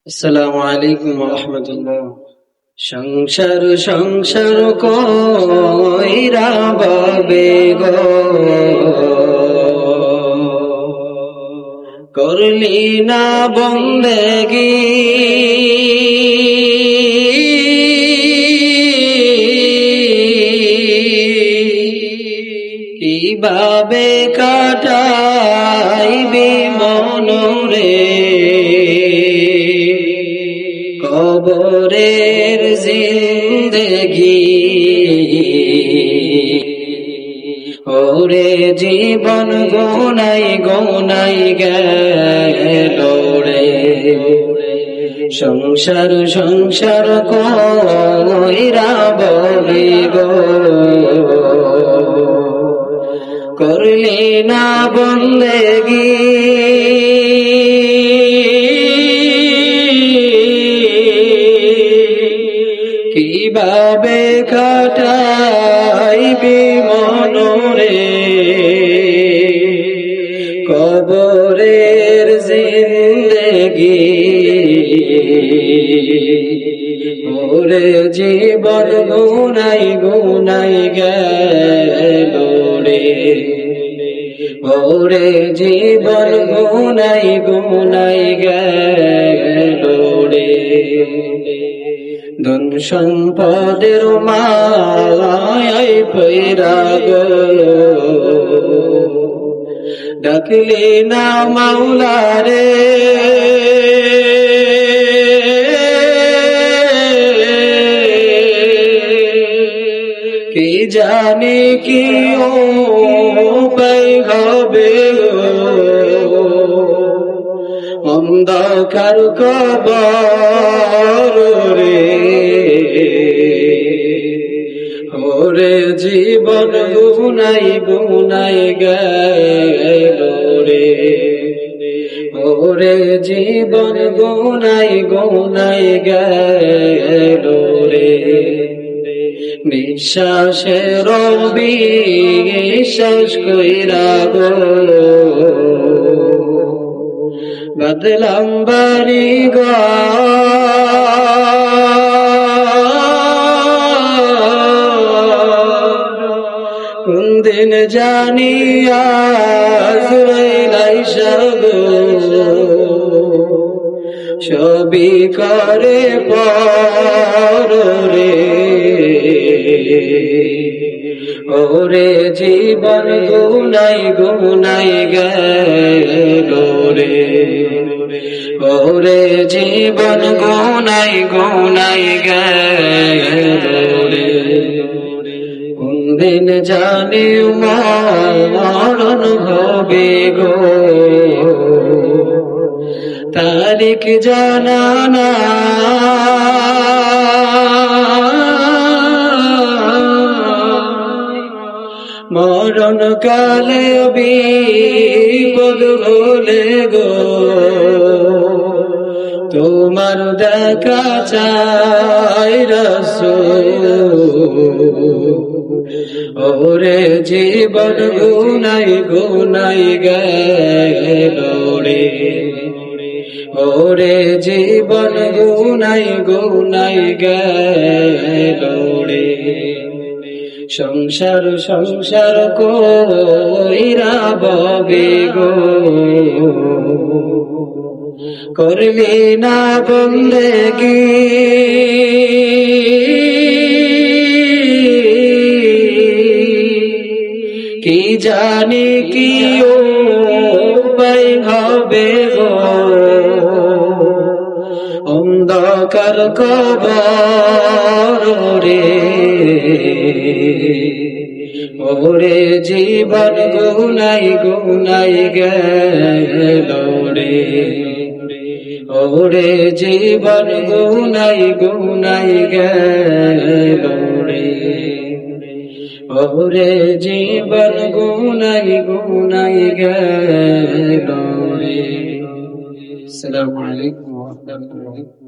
আসসালামু আলাইকুম ওয়া রাহমাতুল্লাহ। সংসার সংসার কইরা বাবে গো, করলি না বন্দেগি, কিভাবে কাটাইবি মনরে কবরের জিন্দেগি। ওরে জীবন গোনাই গোনাই গেল রে, সংসার সংসার কইরা বলি গো, করলি না বন্দেগি, কিভাবে কাটাইবি মনরে কবরের জিন্দেগি। ওরে জীবন গুনাই গুনাই গেল রে, ওরে জীবন গুনাই গুনাই গেল রে। ধন সম্পদের মায়ায় পইরা গো, ডাকলি না মাওলা রে, কি জানি কি উপায় হবে গো, অন্ধকার কবর রে। ওরে জীবন গুনাই গুনাই গেল রে, ওরে জীবন গুনাই গুনাই গেল রে। নিঃশ্বাসের বিশ্বাস কইরা গো, বদলাম বাড়ি কোন দিন জানিয়া সবই করে পর রে। ওরে জীবন গুনাই গুনাই গেল রে, ওরে জীবন গুনাই গুনাই গেল রে। কোন দিন জানি মরণ হবে গো, তারিখ জানা না, মরণ কালে বিপদ হলে গো, তোমার দেখা চাই রাসূল। ওরে জীবন গুনাই গুনাই গেল রে, ওরে জীবন গুনাই গুনাই গেল রে। সংসার সংসার কইরা ববে গো, করলি না বন্দেগি, কি জানি কি উপায় হবে গো, অন্ধকার কবর রে। ওরে জীবন গুনাই গুনাই গেল রে, ওরে জীবন গুনাই গুনাই গেল রে, ওরে জীবন গুনাই গুনাই গেল রে। আসসালামু আলাইকুম ওয়া রাহমাতুল্লাহ।